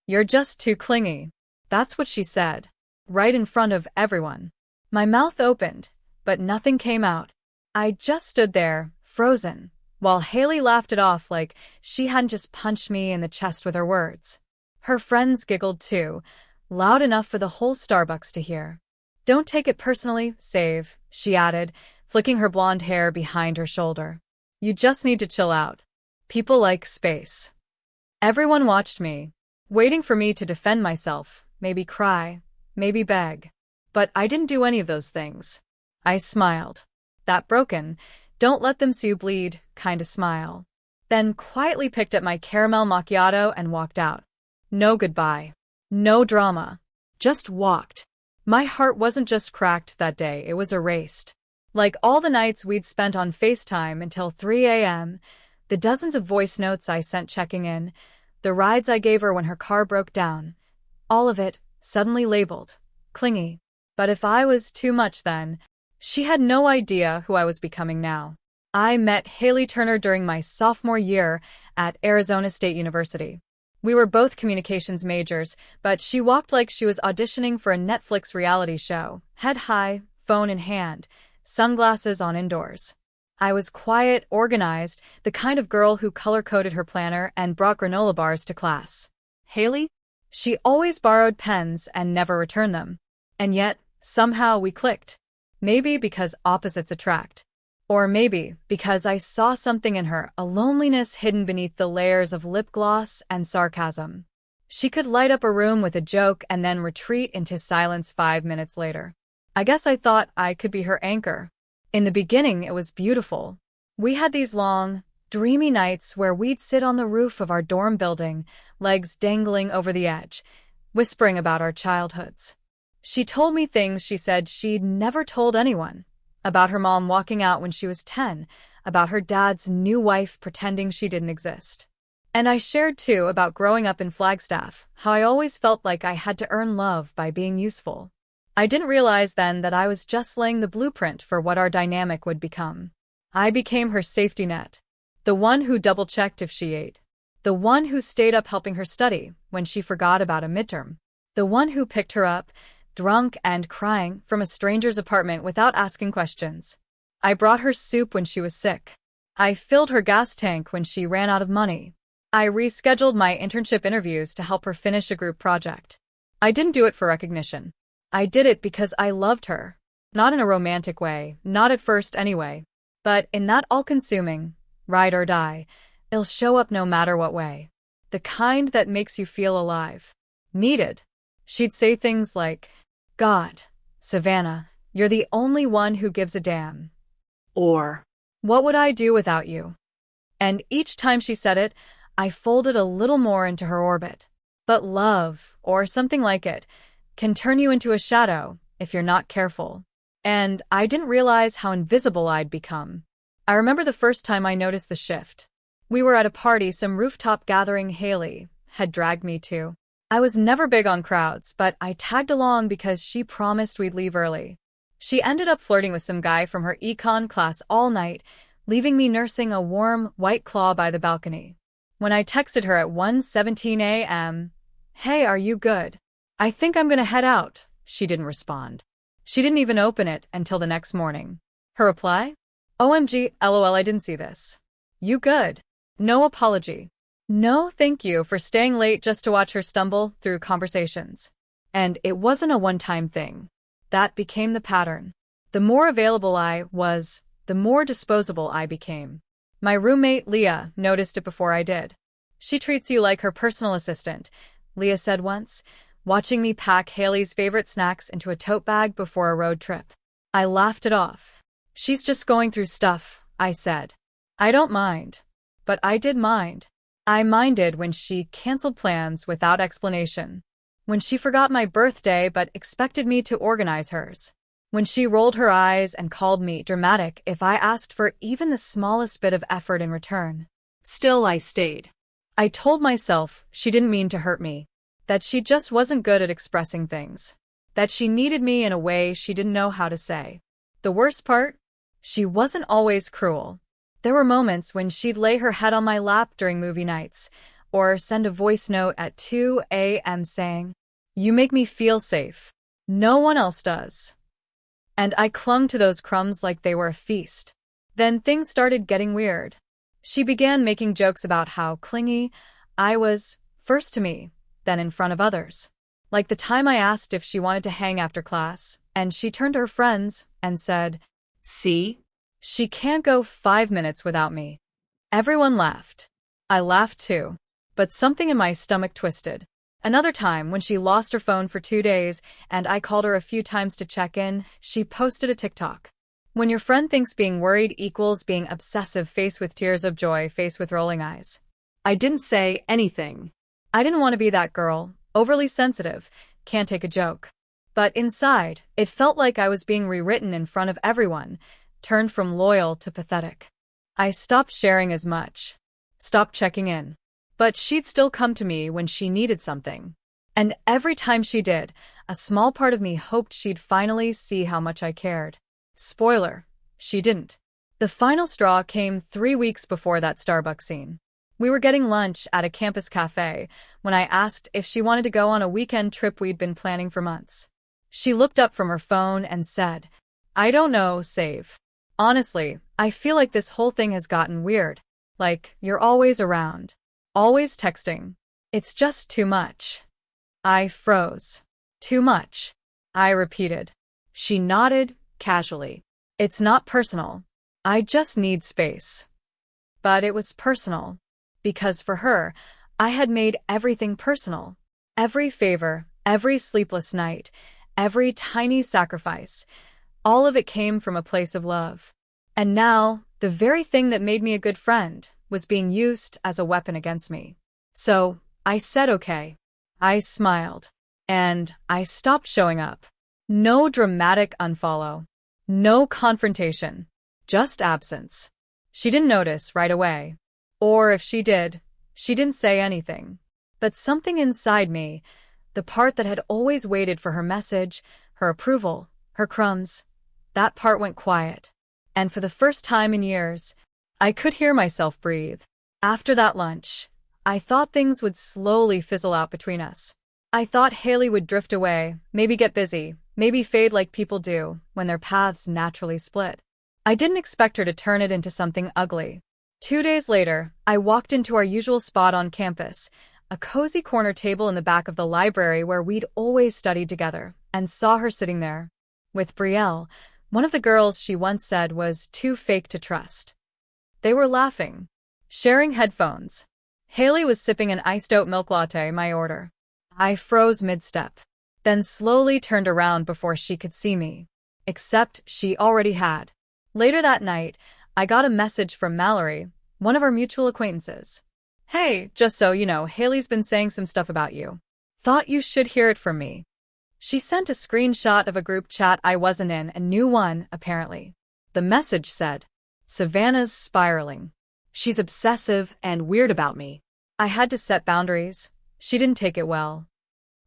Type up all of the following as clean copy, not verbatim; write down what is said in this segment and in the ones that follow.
"You're just too clingy." That's what she said, right in front of everyone. My mouth opened, but nothing came out. I just stood there, frozen, while Haley laughed it off like she hadn't just punched me in the chest with her words. Her friends giggled too, loud enough for the whole Starbucks to hear. "Don't take it personally, Save," she added, flicking her blonde hair behind her shoulder. "You just need to chill out. People like space." Everyone watched me, waiting for me to defend myself, maybe cry, maybe beg. But I didn't do any of those things. I smiled. That broken, don't let them see you bleed kind of smile. Then quietly picked up my caramel macchiato and walked out. No goodbye. No drama. Just walked. My heart wasn't just cracked that day, it was erased. Like all the nights we'd spent on FaceTime until 3 a.m., the dozens of voice notes I sent checking in, the rides I gave her when her car broke down. All of it, suddenly labeled clingy. But if I was too much then, she had no idea who I was becoming now. I met Haley Turner during my sophomore year at Arizona State University. We were both communications majors, but she walked like she was auditioning for a Netflix reality show, head high, phone in hand, sunglasses on indoors. I was quiet, organized, the kind of girl who color-coded her planner and brought granola bars to class. Haley? She always borrowed pens and never returned them. And yet, somehow we clicked. Maybe because opposites attract. Or maybe because I saw something in her, a loneliness hidden beneath the layers of lip gloss and sarcasm. She could light up a room with a joke and then retreat into silence 5 minutes later. I guess I thought I could be her anchor. In the beginning, it was beautiful. We had these long, dreamy nights where we'd sit on the roof of our dorm building, legs dangling over the edge, whispering about our childhoods. She told me things she said she'd never told anyone. About her mom walking out when she was 10, about her dad's new wife pretending she didn't exist. And I shared too about growing up in Flagstaff, how I always felt like I had to earn love by being useful. I didn't realize then that I was just laying the blueprint for what our dynamic would become. I became her safety net. The one who double-checked if she ate. The one who stayed up helping her study when she forgot about a midterm. The one who picked her up, drunk and crying, from a stranger's apartment without asking questions. I brought her soup when she was sick. I filled her gas tank when she ran out of money. I rescheduled my internship interviews to help her finish a group project. I didn't do it for recognition. I did it because I loved her. Not in a romantic way, not at first anyway, but in that all-consuming, ride or die, it'll show up no matter what way. The kind that makes you feel alive. Needed. She'd say things like, "God, Savannah, you're the only one who gives a damn." Or, "What would I do without you?" And each time she said it, I folded a little more into her orbit. But love, or something like it, can turn you into a shadow if you're not careful. And I didn't realize how invisible I'd become. I remember the first time I noticed the shift. We were at a party, some rooftop gathering Haley had dragged me to. I was never big on crowds, but I tagged along because she promised we'd leave early. She ended up flirting with some guy from her econ class all night, leaving me nursing a warm, white claw by the balcony. When I texted her at 1:17 a.m., "Hey, are you good? I think I'm gonna head out," she didn't respond. She didn't even open it until the next morning. Her reply? "OMG, LOL, I didn't see this. You good?" No apology. No thank you for staying late just to watch her stumble through conversations. And it wasn't a one-time thing. That became the pattern. The more available I was, the more disposable I became. My roommate, Leah, noticed it before I did. "She treats you like her personal assistant," Leah said once, watching me pack Haley's favorite snacks into a tote bag before a road trip. I laughed it off. "She's just going through stuff," I said. I don't mind. But I did mind. I minded when she canceled plans without explanation. When she forgot my birthday but expected me to organize hers. When she rolled her eyes and called me dramatic if I asked for even the smallest bit of effort in return. Still, I stayed. I told myself she didn't mean to hurt me. That she just wasn't good at expressing things. That she needed me in a way she didn't know how to say. The worst part? She wasn't always cruel. There were moments when she'd lay her head on my lap during movie nights, or send a voice note at 2 a.m. saying, "You make me feel safe. No one else does." And I clung to those crumbs like they were a feast. Then things started getting weird. She began making jokes about how clingy I was, first to me, then in front of others. Like the time I asked if she wanted to hang after class, and she turned to her friends and said, "See? She can't go 5 minutes without me." Everyone laughed. I laughed too. But something in my stomach twisted. Another time, when she lost her phone for 2 days and I called her a few times to check in, she posted a TikTok. When your friend thinks being worried equals being obsessive, face with tears of joy, face with rolling eyes. I didn't say anything. I didn't want to be that girl, overly sensitive, can't take a joke. But inside, it felt like I was being rewritten in front of everyone, turned from loyal to pathetic. I stopped sharing as much. Stopped checking in. But she'd still come to me when she needed something. And every time she did, a small part of me hoped she'd finally see how much I cared. Spoiler, she didn't. The final straw came 3 weeks before that Starbucks scene. We were getting lunch at a campus cafe when I asked if she wanted to go on a weekend trip we'd been planning for months. She looked up from her phone and said, "I don't know, save. Honestly, I feel like this whole thing has gotten weird. Like, you're always around. Always texting. It's just too much." I froze. "Too much?" I repeated. She nodded, casually. "It's not personal. I just need space." But it was personal. Because for her, I had made everything personal. Every favor, every sleepless night, every tiny sacrifice, all of it came from a place of love. And now, the very thing that made me a good friend was being used as a weapon against me. So, I said okay. I smiled. And I stopped showing up. No dramatic unfollow. No confrontation. Just absence. She didn't notice right away. Or if she did, she didn't say anything. But something inside me, the part that had always waited for her message, her approval, her crumbs, that part went quiet. And for the first time in years, I could hear myself breathe. After that lunch, I thought things would slowly fizzle out between us. I thought Haley would drift away, maybe get busy, maybe fade like people do when their paths naturally split. I didn't expect her to turn it into something ugly. 2 days later, I walked into our usual spot on campus, a cozy corner table in the back of the library where we'd always studied together, and saw her sitting there. With Brielle, one of the girls she once said was too fake to trust. They were laughing, sharing headphones. Haley was sipping an iced oat milk latte, my order. I froze mid-step, then slowly turned around before she could see me. Except she already had. Later that night, I got a message from Mallory, one of our mutual acquaintances. "Hey, just so you know, Haley's been saying some stuff about you. Thought you should hear it from me." She sent a screenshot of a group chat I wasn't in, a new one, apparently. The message said, "Savannah's spiraling. She's obsessive and weird about me." I had to set boundaries. She didn't take it well.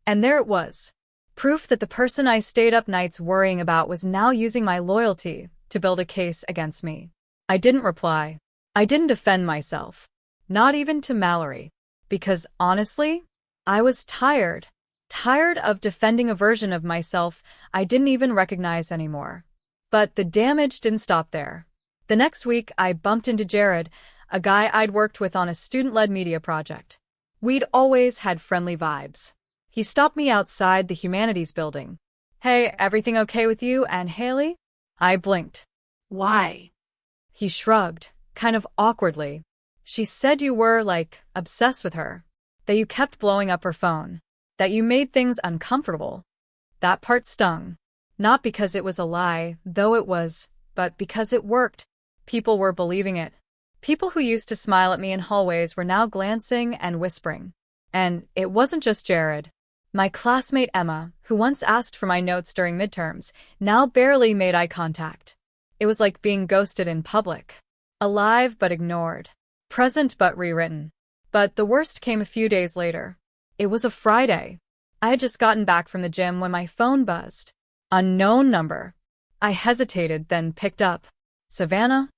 And there it was. Proof that the person I stayed up nights worrying about was now using my loyalty to build a case against me. I didn't reply. I didn't defend myself. Not even to Mallory. Because honestly, I was tired. Tired of defending a version of myself I didn't even recognize anymore. But the damage didn't stop there. The next week, I bumped into Jared, a guy I'd worked with on a student-led media project. We'd always had friendly vibes. He stopped me outside the humanities building. "Hey, everything okay with you and Haley?" I blinked. "Why?" He shrugged, kind of awkwardly. "She said you were, like, obsessed with her. That you kept blowing up her phone. That you made things uncomfortable." That part stung. Not because it was a lie, though it was, but because it worked. People were believing it. People who used to smile at me in hallways were now glancing and whispering. And it wasn't just Jared. My classmate Emma, who once asked for my notes during midterms, now barely made eye contact. It was like being ghosted in public. Alive but ignored. Present but rewritten. But the worst came a few days later. It was a Friday. I had just gotten back from the gym when my phone buzzed. Unknown number. I hesitated, then picked up. "Savannah?"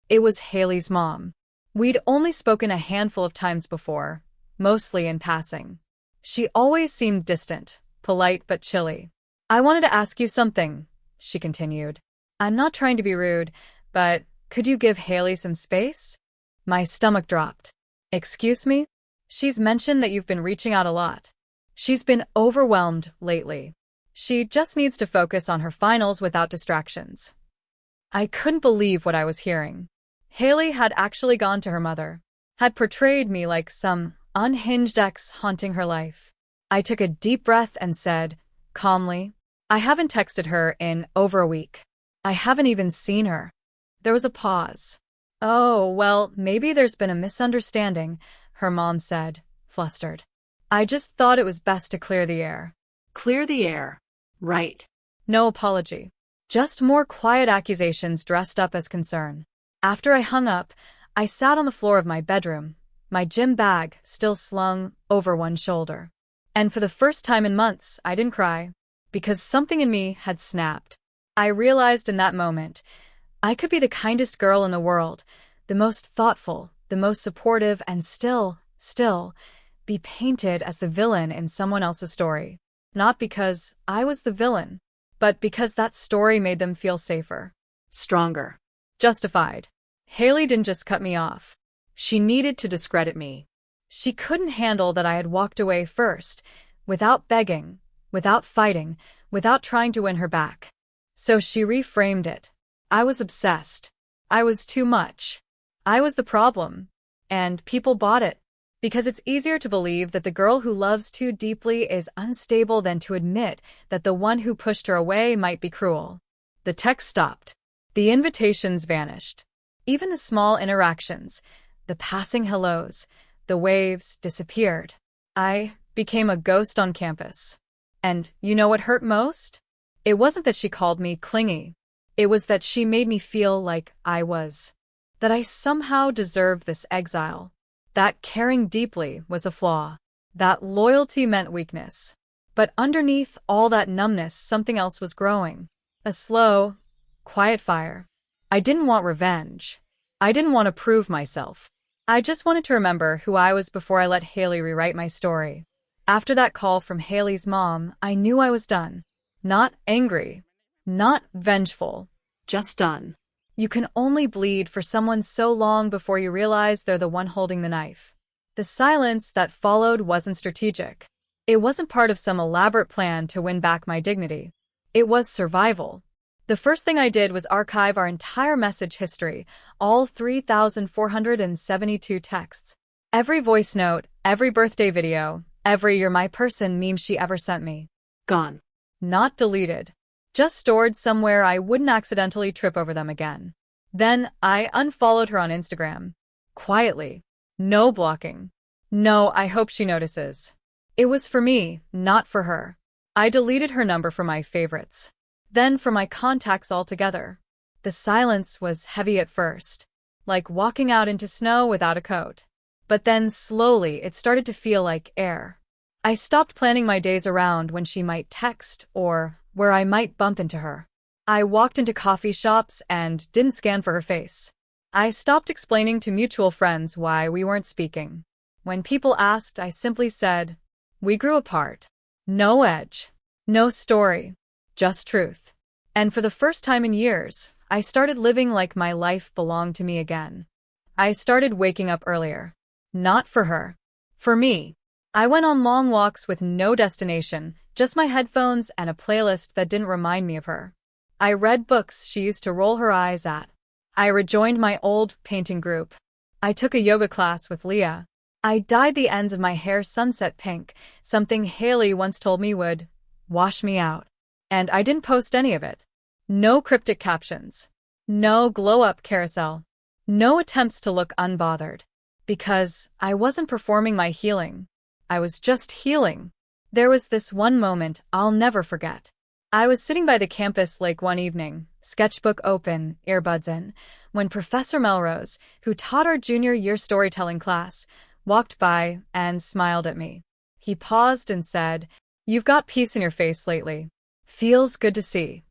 It was Haley's mom. We'd only spoken a handful of times before, mostly in passing. She always seemed distant, polite but chilly. "I wanted to ask you something," she continued. "I'm not trying to be rude, but could you give Haley some space?" My stomach dropped. "Excuse me?" "She's mentioned that you've been reaching out a lot. She's been overwhelmed lately. She just needs to focus on her finals without distractions." I couldn't believe what I was hearing. Haley had actually gone to her mother, had portrayed me like some unhinged ex haunting her life. I took a deep breath and said, calmly, "I haven't texted her in over a week. I haven't even seen her." There was a pause. "Oh, well, maybe there's been a misunderstanding," her mom said, flustered. "I just thought it was best to clear the air." Clear the air. Right. No apology. Just more quiet accusations dressed up as concern. After I hung up, I sat on the floor of my bedroom, my gym bag still slung over one shoulder. And for the first time in months, I didn't cry, because something in me had snapped. I realized in that moment, I could be the kindest girl in the world, the most thoughtful, the most supportive, and still, be painted as the villain in someone else's story. Not because I was the villain, but because that story made them feel safer. Stronger. Justified. Haley didn't just cut me off. She needed to discredit me. She couldn't handle that I had walked away first, without begging, without fighting, without trying to win her back. So she reframed it. I was obsessed. I was too much. I was the problem. And people bought it. Because it's easier to believe that the girl who loves too deeply is unstable than to admit that the one who pushed her away might be cruel. The text stopped. The invitations vanished. Even the small interactions, the passing hellos, the waves disappeared. I became a ghost on campus. And you know what hurt most? It wasn't that she called me clingy. It was that she made me feel like that I somehow deserved this exile. That caring deeply was a flaw. That loyalty meant weakness. But underneath all that numbness, something else was growing. A slow, quiet fire. I didn't want revenge. I didn't want to prove myself. I just wanted to remember who I was before I let Haley rewrite my story. After that call from Haley's mom, I knew I was done. Not angry. Not vengeful. Just done. You can only bleed for someone so long before you realize they're the one holding the knife. The silence that followed wasn't strategic. It wasn't part of some elaborate plan to win back my dignity. It was survival. The first thing I did was archive our entire message history, all 3,472 texts. Every voice note, every birthday video, every "you're my person" meme she ever sent me. Gone. Not deleted. Just stored somewhere I wouldn't accidentally trip over them again. Then I unfollowed her on Instagram. Quietly. No blocking. No, I hope she notices. It was for me, not for her. I deleted her number from my favorites. Then from my contacts altogether. The silence was heavy at first, like walking out into snow without a coat. But then slowly it started to feel like air. I stopped planning my days around when she might text or where I might bump into her. I walked into coffee shops and didn't scan for her face. I stopped explaining to mutual friends why we weren't speaking. When people asked, I simply said, "We grew apart." No edge. No story. Just truth. And for the first time in years, I started living like my life belonged to me again. I started waking up earlier. Not for her. For me. I went on long walks with no destination, just my headphones and a playlist that didn't remind me of her. I read books she used to roll her eyes at. I rejoined my old painting group. I took a yoga class with Leah. I dyed the ends of my hair sunset pink, something Haley once told me would wash me out. And I didn't post any of it. No cryptic captions. No glow-up carousel. No attempts to look unbothered. Because I wasn't performing my healing. I was just healing. There was this one moment I'll never forget. I was sitting by the campus lake one evening, sketchbook open, earbuds in, when Professor Melrose, who taught our junior year storytelling class, walked by and smiled at me. He paused and said, "You've got peace in your face lately. Feels good to see."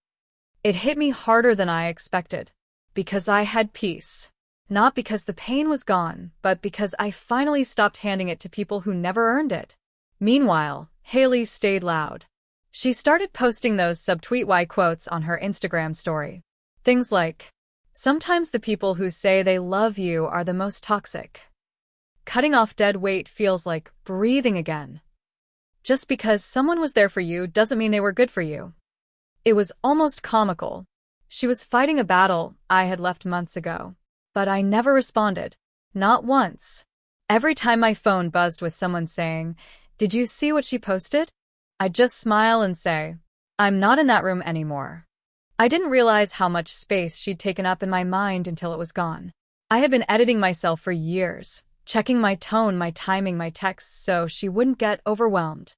It hit me harder than I expected. Because I had peace. Not because the pain was gone, but because I finally stopped handing it to people who never earned it. Meanwhile, Haley stayed loud. She started posting those subtweet Y quotes on her Instagram story. Things like, "Sometimes the people who say they love you are the most toxic. Cutting off dead weight feels like breathing again. Just because someone was there for you doesn't mean they were good for you." It was almost comical. She was fighting a battle I had left months ago. But I never responded. Not once. Every time my phone buzzed with someone saying, "Did you see what she posted?" I'd just smile and say, "I'm not in that room anymore." I didn't realize how much space she'd taken up in my mind until it was gone. I had been editing myself for years, checking my tone, my timing, my texts so she wouldn't get overwhelmed.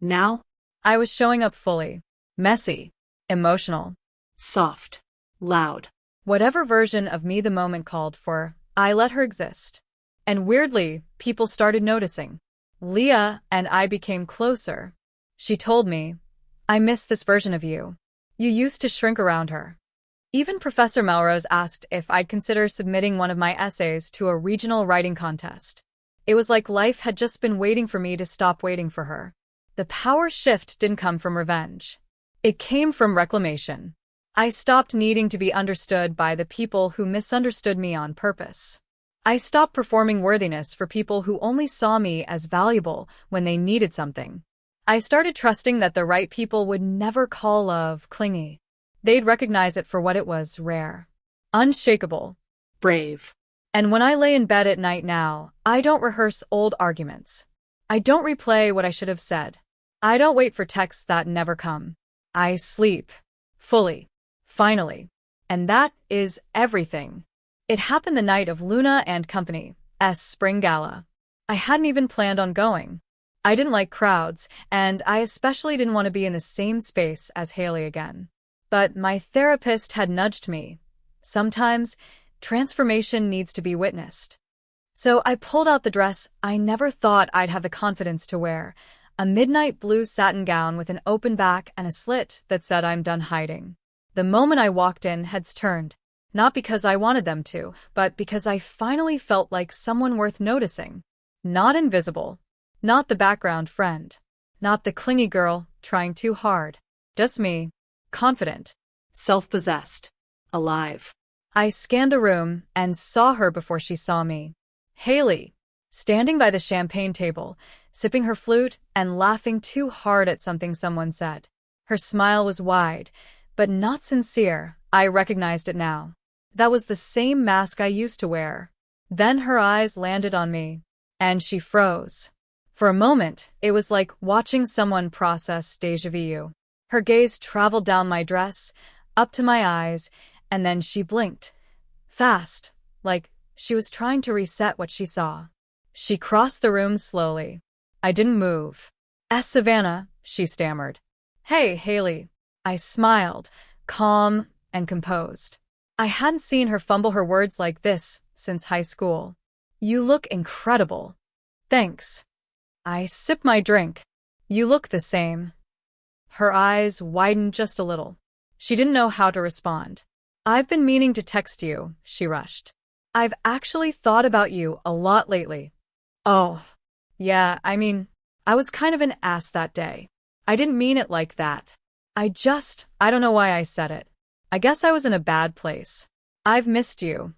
Now? I was showing up fully. Messy. Emotional. Soft. Loud. Whatever version of me the moment called for, I let her exist. And weirdly, people started noticing. Leah and I became closer. She told me, "I miss this version of you. You used to shrink around her." Even Professor Melrose asked if I'd consider submitting one of my essays to a regional writing contest. It was like life had just been waiting for me to stop waiting for her. The power shift didn't come from revenge. It came from reclamation. I stopped needing to be understood by the people who misunderstood me on purpose. I stopped performing worthiness for people who only saw me as valuable when they needed something. I started trusting that the right people would never call love clingy. They'd recognize it for what it was: rare, unshakable, brave. And when I lay in bed at night now, I don't rehearse old arguments. I don't replay what I should have said. I don't wait for texts that never come. I sleep. Fully. Finally. And that is everything. It happened the night of Luna and Company's spring gala. I hadn't even planned on going. I didn't like crowds, and I especially didn't want to be in the same space as Haley again. But my therapist had nudged me. Sometimes, transformation needs to be witnessed. So I pulled out the dress I never thought I'd have the confidence to wear, a midnight blue satin gown with an open back and a slit that said "I'm done hiding." The moment I walked in, heads turned, not because I wanted them to, but because I finally felt like someone worth noticing. Not invisible. Not the background friend. Not the clingy girl trying too hard. Just me. Confident. Self-possessed. Alive. I scanned the room and saw her before she saw me. Haley, standing by the champagne table, sipping her flute and laughing too hard at something someone said. Her smile was wide, but not sincere. I recognized it now. That was the same mask I used to wear. Then her eyes landed on me, and she froze. For a moment, it was like watching someone process déjà vu. Her gaze traveled down my dress, up to my eyes, and then she blinked. Fast, like she was trying to reset what she saw. She crossed the room slowly. I didn't move. "Savannah," she stammered. "Hey, Haley." I smiled, calm and composed. I hadn't seen her fumble her words like this since high school. "You look incredible." "Thanks." I sipped my drink. "You look the same." Her eyes widened just a little. She didn't know how to respond. "I've been meaning to text you," she rushed. "I've actually thought about you a lot lately." "Oh, yeah, I was kind of an ass that day. I didn't mean it like that. I don't know why I said it. I guess I was in a bad place. I've missed you."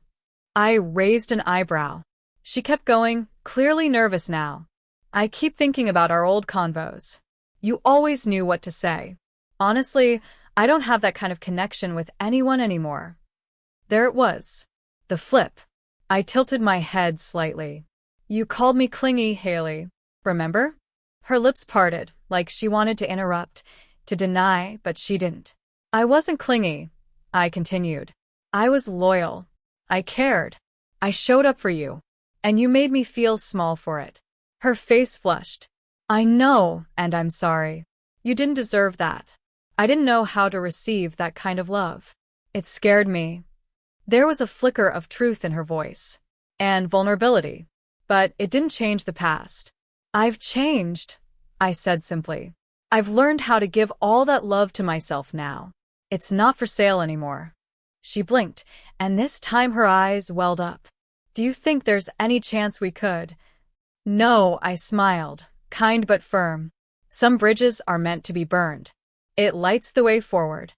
I raised an eyebrow. She kept going, clearly nervous now. "I keep thinking about our old convos. You always knew what to say. Honestly, I don't have that kind of connection with anyone anymore." There it was. The flip. I tilted my head slightly. "You called me clingy, Haley. Remember?" Her lips parted, like she wanted to interrupt, to deny, but she didn't. "I wasn't clingy," I continued. "I was loyal. I cared. I showed up for you. And you made me feel small for it." Her face flushed. "I know, and I'm sorry. You didn't deserve that. I didn't know how to receive that kind of love. It scared me." There was a flicker of truth in her voice. And vulnerability. But it didn't change the past. "I've changed," I said simply. "I've learned how to give all that love to myself now. It's not for sale anymore." She blinked, and this time her eyes welled up. "Do you think there's any chance we could?" "No," I smiled, kind but firm. "Some bridges are meant to be burned. It lights the way forward."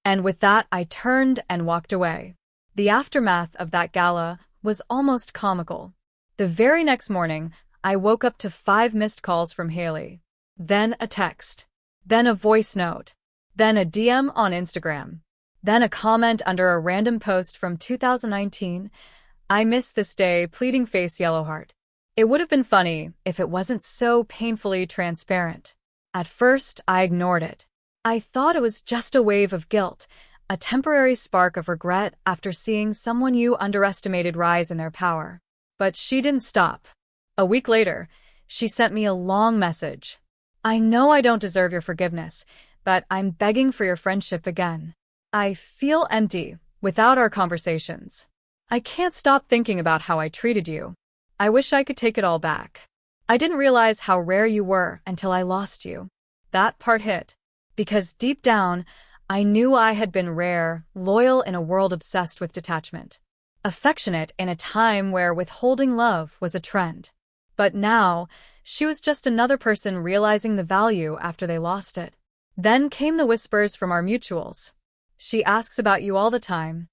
And with that, I turned and walked away. The aftermath of that gala was almost comical. The very next morning, I woke up to 5 missed calls from Haley. Then a text. Then a voice note. Then a DM on Instagram. Then a comment under a random post from 2019. "I miss this day, pleading face yellow heart." It would have been funny if it wasn't so painfully transparent. At first, I ignored it. I thought it was just a wave of guilt, a temporary spark of regret after seeing someone you underestimated rise in their power. But she didn't stop. A week later, she sent me a long message. "I know I don't deserve your forgiveness, but I'm begging for your friendship again. I feel empty without our conversations. I can't stop thinking about how I treated you. I wish I could take it all back. I didn't realize how rare you were until I lost you." That part hit. Because deep down, I knew I had been rare, loyal in a world obsessed with detachment. Affectionate in a time where withholding love was a trend. But now, she was just another person realizing the value after they lost it. Then came the whispers from our mutuals. "She asks about you all the time.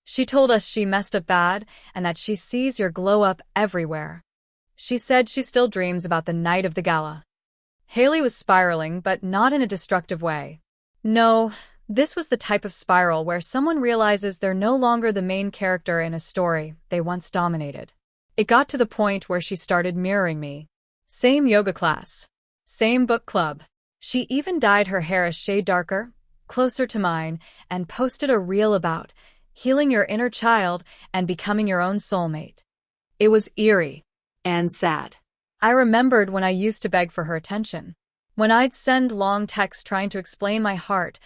She told us she messed up bad and that she sees your glow up everywhere. She said she still dreams about the night of the gala." Haley was spiraling, but not in a destructive way. No, this was the type of spiral where someone realizes they're no longer the main character in a story they once dominated. It got to the point where she started mirroring me. Same yoga class. Same book club. She even dyed her hair a shade darker, closer to mine, and posted a reel about healing your inner child and becoming your own soulmate. It was eerie. And sad. I remembered when I used to beg for her attention. When I'd send long texts trying to explain my heart,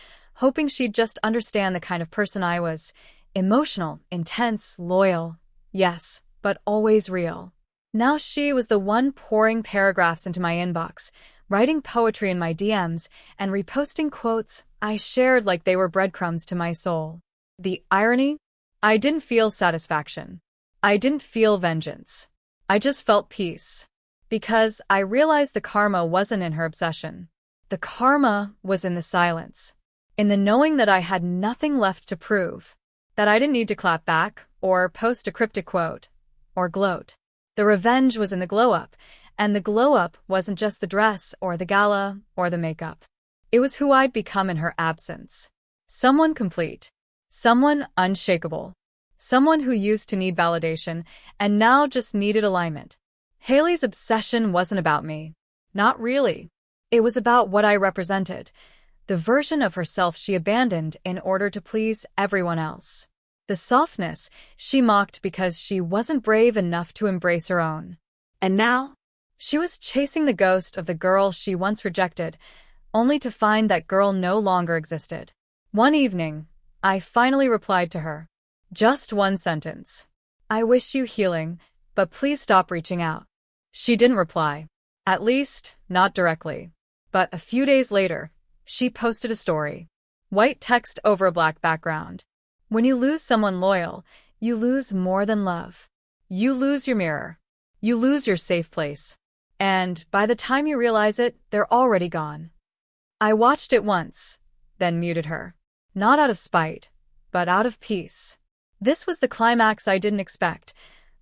hoping she'd just understand the kind of person I was. Emotional, intense, loyal. Yes, but always real. Now she was the one pouring paragraphs into my inbox, writing poetry in my DMs, and reposting quotes I shared like they were breadcrumbs to my soul. The irony? I didn't feel satisfaction. I didn't feel vengeance. I just felt peace. Because I realized the karma wasn't in her obsession. The karma was in the silence. In the knowing that I had nothing left to prove. That I didn't need to clap back, or post a cryptic quote, or gloat. The revenge was in the glow-up, and the glow-up wasn't just the dress, or the gala, or the makeup. It was who I'd become in her absence. Someone complete. Someone unshakable. Someone who used to need validation, and now just needed alignment. Haley's obsession wasn't about me. Not really. It was about what I represented, the version of herself she abandoned in order to please everyone else. The softness she mocked because she wasn't brave enough to embrace her own. And now? She was chasing the ghost of the girl she once rejected, only to find that girl no longer existed. One evening, I finally replied to her. Just one sentence. "I wish you healing, but please stop reaching out." She didn't reply. At least, not directly. But a few days later, she posted a story. White text over a black background. When you lose someone loyal, you lose more than love. You lose your mirror. You lose your safe place. And by the time you realize it, they're already gone. I watched it once, then muted her. Not out of spite, but out of peace. This was the climax I didn't expect.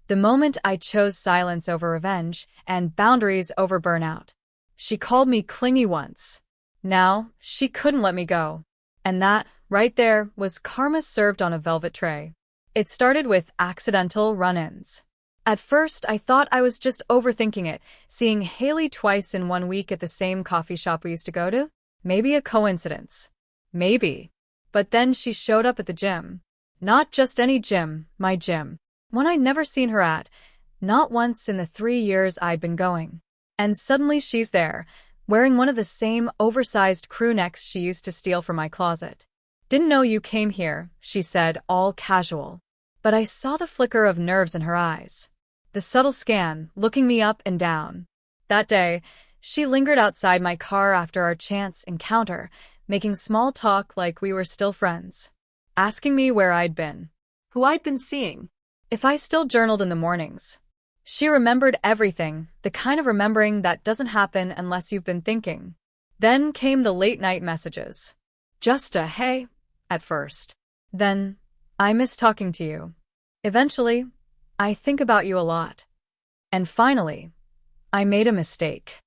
The moment I chose silence over revenge and boundaries over burnout. She called me clingy once. Now, she couldn't let me go. And that, right there, was karma served on a velvet tray. It started with accidental run-ins. At first, I thought I was just overthinking it, seeing Haley twice in 1 week at the same coffee shop we used to go to. Maybe a coincidence. Maybe. But then she showed up at the gym. Not just any gym, my gym. One I'd never seen her at, not once in the 3 years I'd been going. And suddenly she's there, wearing one of the same oversized crew necks she used to steal from my closet. "Didn't know you came here," she said, all casual. But I saw the flicker of nerves in her eyes. The subtle scan, looking me up and down. That day, she lingered outside my car after our chance encounter, making small talk like we were still friends. asking me where I'd been, who I'd been seeing, if I still journaled in the mornings. She remembered everything, the kind of remembering that doesn't happen unless you've been thinking. Then came the late-night messages. Just a hey, at first. Then, I miss talking to you. Eventually, I think about you a lot. And finally, I made a mistake.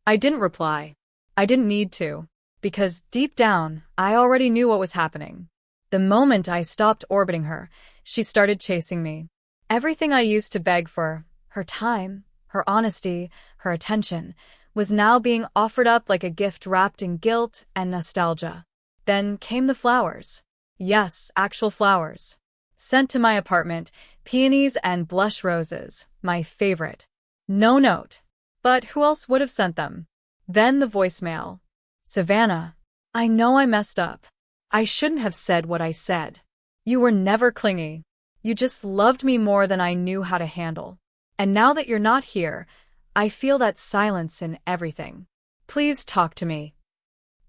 I didn't reply. I didn't need to, because deep down, I already knew what was happening. The moment I stopped orbiting her, she started chasing me. Everything I used to beg for, her time, her honesty, her attention, was now being offered up like a gift wrapped in guilt and nostalgia. Then came the flowers. Yes, actual flowers. Sent to my apartment, peonies and blush roses, my favorite. No note. But who else would have sent them? Then the voicemail. Savannah, I know I messed up. I shouldn't have said what I said. You were never clingy. You just loved me more than I knew how to handle. And now that you're not here, I feel that silence in everything. Please talk to me.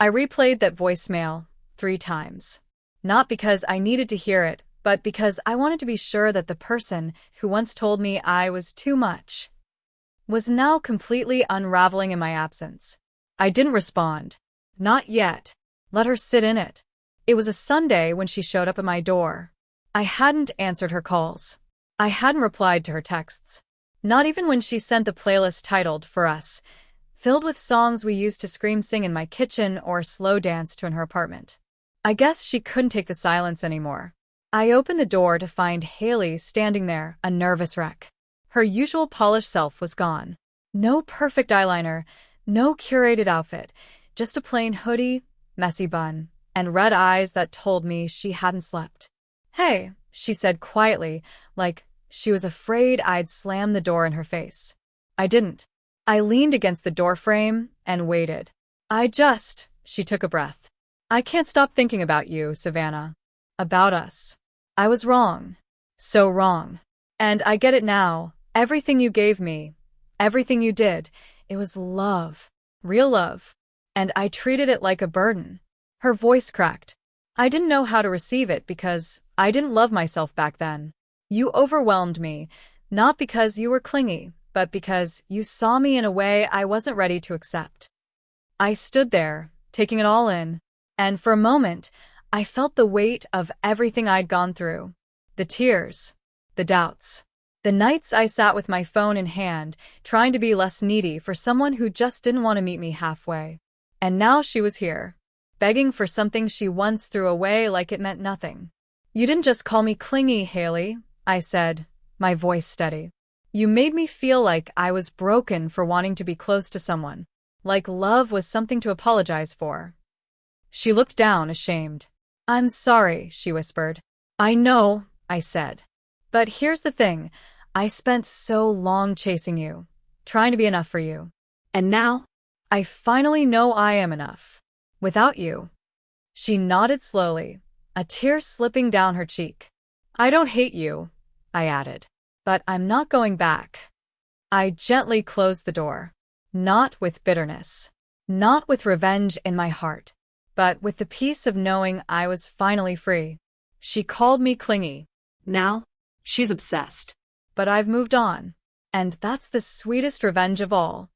I replayed that voicemail 3 times. Not because I needed to hear it, but because I wanted to be sure that the person who once told me I was too much was now completely unraveling in my absence. I didn't respond. Not yet. Let her sit in it. It was a Sunday when she showed up at my door. I hadn't answered her calls. I hadn't replied to her texts. Not even when she sent the playlist titled For Us, filled with songs we used to scream sing in my kitchen or slow dance to in her apartment. I guess she couldn't take the silence anymore. I opened the door to find Haley standing there, a nervous wreck. Her usual polished self was gone. No perfect eyeliner, no curated outfit, just a plain hoodie, messy bun, and red eyes that told me she hadn't slept. Hey, she said quietly, like she was afraid I'd slam the door in her face. I didn't. I leaned against the doorframe and waited. She took a breath. I can't stop thinking about you, Savannah. About us. I was wrong. So wrong. And I get it now. Everything you gave me, everything you did, it was love. Real love. And I treated it like a burden. Her voice cracked. I didn't know how to receive it because I didn't love myself back then. You overwhelmed me, not because you were clingy, but because you saw me in a way I wasn't ready to accept. I stood there, taking it all in, and for a moment, I felt the weight of everything I'd gone through. The tears, the doubts, the nights I sat with my phone in hand, trying to be less needy for someone who just didn't want to meet me halfway. And now she was here, begging for something she once threw away like it meant nothing. You didn't just call me clingy, Haley, I said, my voice steady. You made me feel like I was broken for wanting to be close to someone, like love was something to apologize for. She looked down, ashamed. I'm sorry, she whispered. I know, I said. But here's the thing, I spent so long chasing you, trying to be enough for you. and now, I finally know I am enough. Without you. She nodded slowly, a tear slipping down her cheek. I don't hate you, I added. But I'm not going back. I gently closed the door. Not with bitterness. Not with revenge in my heart. But with the peace of knowing I was finally free. She called me clingy. now, she's obsessed. But I've moved on. And that's the sweetest revenge of all.